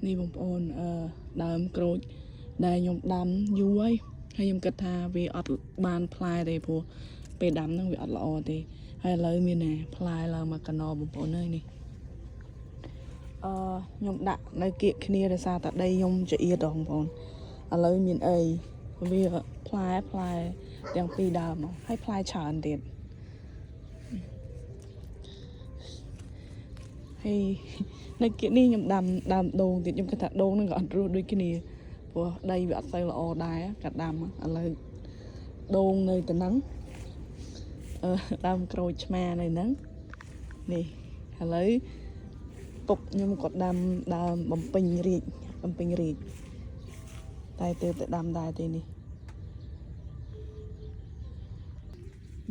นี่បងប្អូនដើមក្រូចដែលខ្ញុំដាំយូរហើយខ្ញុំគិតថាវាអត់បានផ្លែទេព្រោះពេលដាំហ្នឹងវាអត់ល្អទេហើយឥឡូវមានតែផ្លែឡើងមកកណោបងប្អូនអើយនេះខ្ញុំដាក់នៅគៀកគ្នាដោយសារតែដីខ្ញុំចៀតបងប្អូនឥឡូវមានអីវាផ្លែទាំងពីរដើមមកហើយផ្លែច្រើនទៀតហើយនៅគៀកនេះខ្ញុំដាំដើមដូងទៀតខ្ញុំគិតថាដូងហ្នឹងក៏អត់រស់ដូចគ្នាព្រោះដីវាអត់ទៅល្អដែរកាត់ដាំឥឡូវដូងនៅទៅហ្នឹងដើមក្រូចឆ្មានៅហ្នឹងនេះឥឡូវពុកខ្ញុំក៏ដាំដើមបំពេញរាជតែទៅដាំដែរទេនេះ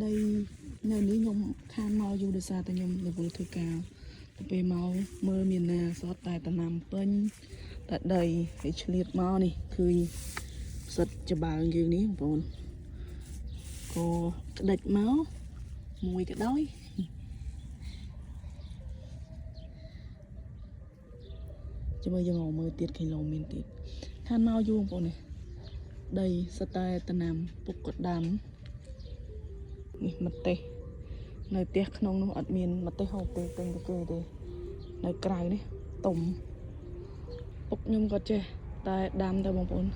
ដីនៅនេះខ្ញុំខានមកយូរដោយសារតែខ្ញុំរវល់ធ្វើការទៅពេលមកមើលមានណាសតតែតំណាំពេញតែដីឲ្យឆ្លៀតមកនេះឃើញផ្សិតច្បើងយើងនេះបងប្អូនក៏ក្តិចមកមួយក៏ដោយចាំមើលយើងមើលទៀតគីឡូមានទៀតខានមកយូរបងប្អូននេះដីសតែតំណាំពុកក៏ដាំនេះម្ទេសនៅផ្ទះក្នុងនោះអត់មានម្ទេសហូបទេទិញទៅគេទេនៅក្រៅនេះទុំពុកខ្ញុំក៏ចេះតែដាំទៅបងប្អូន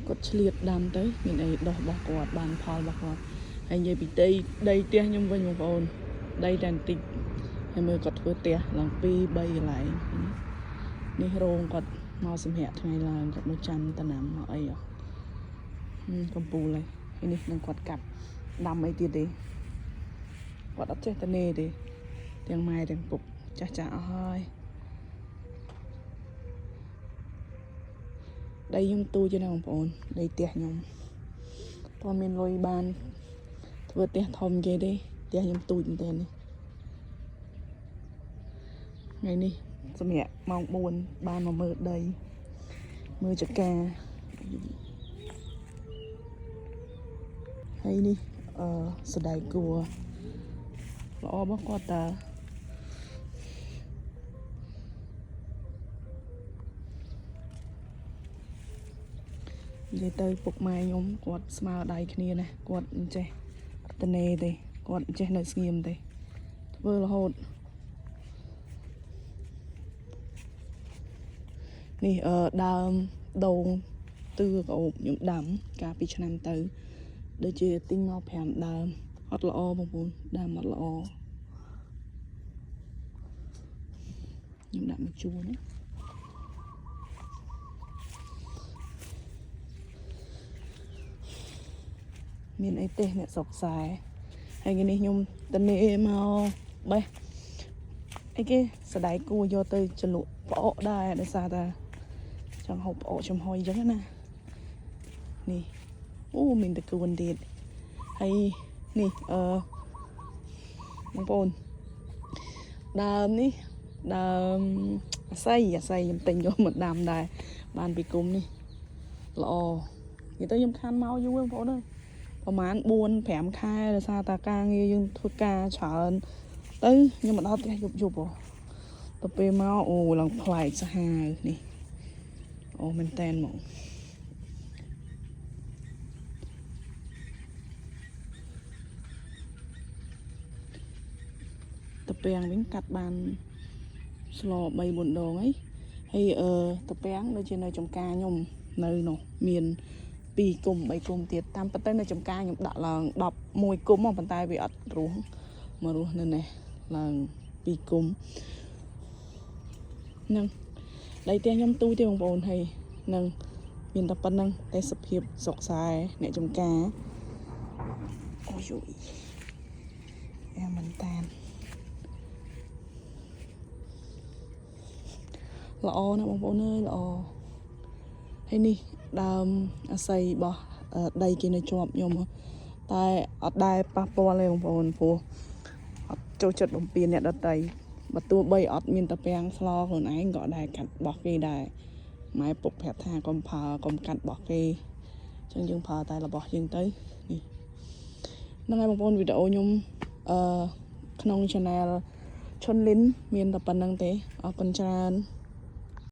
គាត់ឆ្លៀតដាំទៅមានអីដោះរបស់គាត់បានផលរបស់គាត់ហើយនិយាយពីដីផ្ទះខ្ញុំវិញបងប្អូនដីតែបន្តិចហើយមើលគាត់ធ្វើផ្ទះឡើង2 3កន្លែងនេះរោងគាត់មកសម្រាប់ថ្ងៃឡើងគាត់មកចាំតំណាំមកអីកំពូលហើយនេះនឹងគាត់កាប់ដាំអីទៀតទេគាត់អត់ចេះតនេទេទាំងម៉ែទាំងពុកចាស់អស់ហើយដីខ្ញុំទូចណាបងប្អូនដីផ្ទះខ្ញុំតើមានលុយបានធ្វើផ្ទះធំគេទេផ្ទះខ្ញុំទូចមែនទេនេះថ្ងៃនេះសម្រាប់ម៉ោង4បានមកមើលដីមើលចកាហើយនេះសដៃគួរល្អរបស់គាត់តានិយាយទៅពុកម៉ែខ្ញុំគាត់ស្មើដៃគ្នាណាគាត់មិនចេះតនេទេគាត់មិនចេះនៅស្ងៀមទេធ្វើរហូតនេះដើមដូងទឺក្អូបខ្ញុំដាំកាលពីឆ្នាំទៅដូចជាទិញមក5ដើមអត់ល្អបងប្អូនដើមអត់ល្អខ្ញុំដាក់មកជួរណាមានអីទេអ្នកស្រុកខ្សែហើយថ្ងៃនេះខ្ញុំតនេមកបេះអីគេសដៃគួរយកទៅចលក់ផ្អកដែរដោយសារតែចង់ហូបផ្អកចំហុយអញ្ចឹងណានេះអូមានតកួនទៀតហើយនេះបងប្អូនដើមនេះដើមអាស័យខ្ញុំទិញយកមកដាំដែរបានពីគុំនេះល្អនិយាយទៅខ្ញុំខានមកយូរបងប្អូនអើយប្រហែល4 5 ខែដោយសារតែការងារយើងធ្វើការច្រើនទៅខ្ញុំមកដល់ផ្ទះយប់ទៅពេលមកអូឡើងប្លែកសាហាវនេះអូមែនតែនមកតាពាំងវិញកាត់បានស្ល3 4 ដងហើយតាពាំងដូចជានៅចំការខ្ញុំនៅនោះមាន2 គុំ 3 គុំទៀតតាមប៉ុន្តែនៅចំការខ្ញុំដាក់ឡើង11 គុំប៉ុន្តែវាអត់រស់មករស់នៅនេះឡើង2 គុំនឹងដីផ្ទះខ្ញុំទូទេបងប្អូនហើយនឹងមានតែប៉ុណ្្នឹងតែសភាពស្រុកខ្សែអ្នកចំការអូយអាមែនតានល្អណាស់បងប្អូនអើយល្អហើយនេះដើមអាស័យរបស់ដីគេនៅជាប់ខ្ញុំតែអត់ដែរប៉ះពាល់ទេបងប្អូនព្រោះអត់ចូលចិត្តបំពេញអ្នកដទៃបើទោះបីអត់មានតាពាំងស្លខ្លួនឯងក៏ដែរកាត់បោះគេដែរម៉ែពុកប្រាប់ថាកុំប្រើកុំកាត់បោះគេអញ្ចឹងយើងប្រើតែរបស់យើងទៅនេះហ្នឹងហើយបងប្អូនវីដេអូខ្ញុំក្នុង channel ឈុនលីនមានតែប៉ុណ្្នឹងទេអរគុណច្រើន